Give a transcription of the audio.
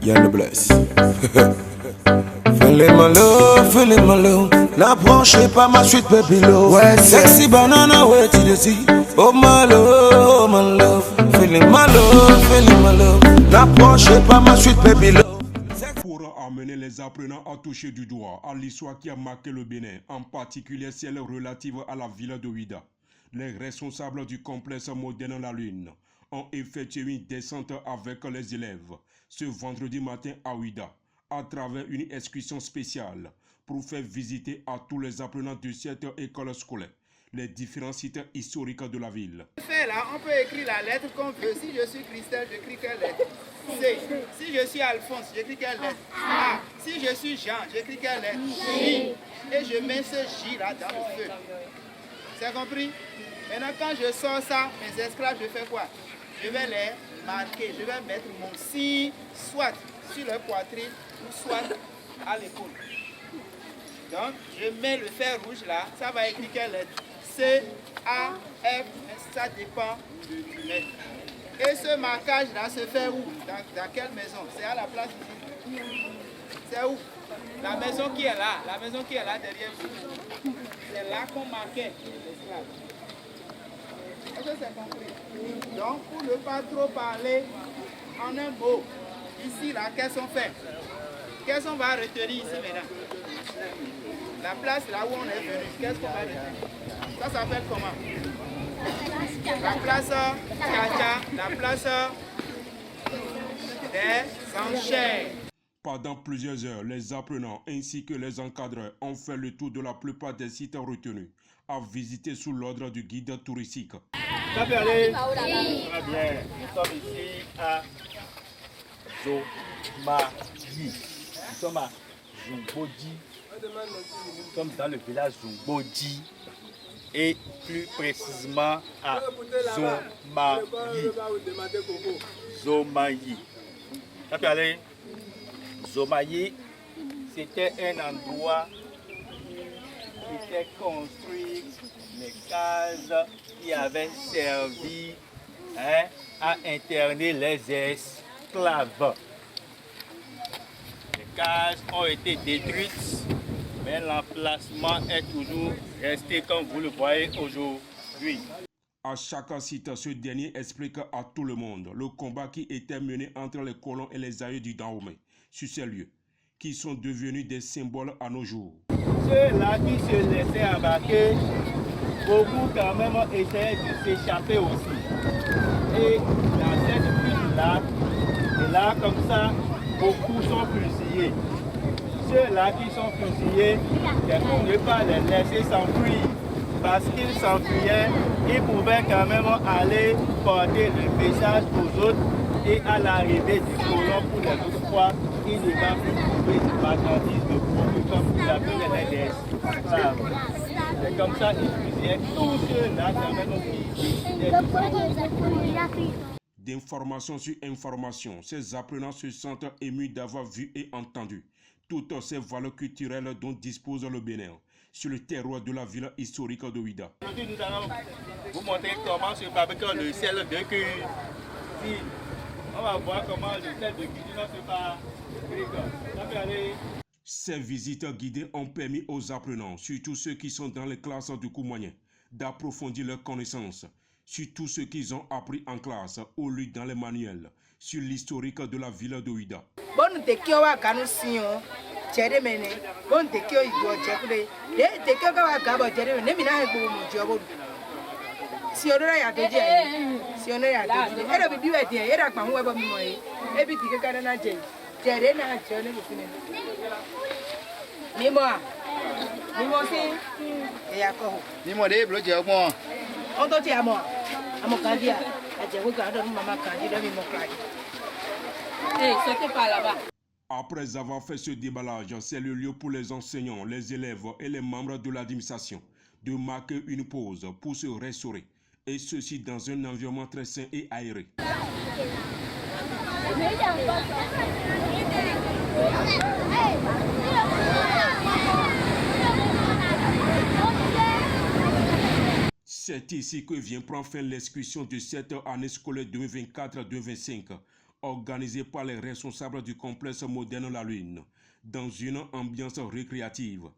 Yann Bless. Feeling my love. N'approchez pas ma suite, baby love. Ouais, sexy banana, ouais, tu le dis. Oh my love. Feeling my love. N'approchez pas ma suite, baby love. Pour amener les apprenants à toucher du doigt à l'histoire qui a marqué le Bénin, en particulier celle relative à la ville de Ouidah. Les responsables du complexe moderne La Lune ont effectué une descente avec les élèves ce vendredi matin à Ouidah, à travers une excursion spéciale pour faire visiter à tous les apprenants de cette école scolaire les différents sites historiques de la ville. Là, on peut écrire la lettre qu'on veut. Si je suis Christelle, j'écris quelle lettre? C. Si je suis Alphonse, j'écris quelle lettre? A. Si je suis Jean, j'écris quelle lettre? J. Et je mets ce J là dans le feu. C'est compris? Maintenant, quand je sors ça, mes esclaves, je fais quoi? Je vais les marquer. Je vais mettre mon signe, soit sur leur poitrine ou soit à l'épaule. Donc, je mets le fer rouge là. Ça va écrire quelle lettre? C, A, F, ça dépend du lettre. Et ce marquage-là se fait où? Dans quelle maison? C'est à la place ici. C'est où? La maison qui est là. La maison qui est là derrière vous. C'est là qu'on marquait l'esclave. Est-ce que c'est compris? Donc, pour ne pas trop parler en un mot, ici, là, qu'est-ce qu'on fait? Qu'est-ce qu'on va retenir ici maintenant? La place là où on est venu, qu'est-ce qu'on va retenir? Ça s'appelle comment? La place Kacha, la place des enchères. Pendant plusieurs heures, les apprenants ainsi que les encadreurs ont fait le tour de la plupart des sites retenus à visiter sous l'ordre du guide touristique. Ça peut aller? Très bien. Nous sommes ici à Zomayi. Nous sommes à Zumboji. Nous sommes dans le village Zumboji et plus précisément à Zomayi. Zomayi. Ça peut aller? Zomayi, c'était un endroit qui était construit, les cases qui avaient servi à interner les esclaves. Les cases ont été détruites, mais l'emplacement est toujours resté comme vous le voyez aujourd'hui. À chaque site, ce dernier explique à tout le monde le combat qui était mené entre les colons et les aïeux du Dahomey sur ces lieux, qui sont devenus des symboles à nos jours. Ceux-là qui se laissaient embarquer, beaucoup quand même essayaient de s'échapper aussi. Et dans cette fuite-là, et là comme ça, beaucoup sont fusillés. Ceux-là qui sont fusillés, c'est pour ne pas les laisser s'enfuir. Parce qu'ils s'enfuyaient, ils pouvaient quand même aller porter le message aux autres et à l'arrivée du colon pour les autres fois, il ne va plus trouver des marchandises de produits comme vous appelez les esclaves. C'est comme ça qu'ils fusillaient tous ceux-là quand même qui D'information sur information, ces apprenants se sentent émus d'avoir vu et entendu toutes ces valeurs culturelles dont dispose le Bénin sur le terroir de la ville historique de Ouidah. Aujourd'hui, nous allons vous montrer comment se fabrique le sel de cuisine. On va voir comment le sel de cuisine se fabrique. Ces visites guidées ont permis aux apprenants, surtout ceux qui sont dans les classes du cours moyen, d'approfondir leurs connaissances sur tout ce qu'ils ont appris en classe ou lu dans les manuels sur l'historique de la ville de Ouidah. Bon te kyo ido chekule de te kyo ka gabo jere ne mina he gbo mu jobo si onora ya doji era bi biwe de era pa ho ebo mi mo e bi ti ka na je jere na je ne bi fine mi mo si e ya ko ni mo de blo je mo on to ti amo kan dia a je wo ga do mama kan di do mi mo cry c'était pas là-bas. Après avoir fait ce déballage, c'est le lieu pour les enseignants, les élèves et les membres de l'administration de marquer une pause pour se restaurer, et ceci dans un environnement très sain et aéré. C'est ici que vient prendre fin l'excursion de cette année scolaire 2024-2025 organisé par les responsables du complexe moderne La Lune, dans une ambiance récréative.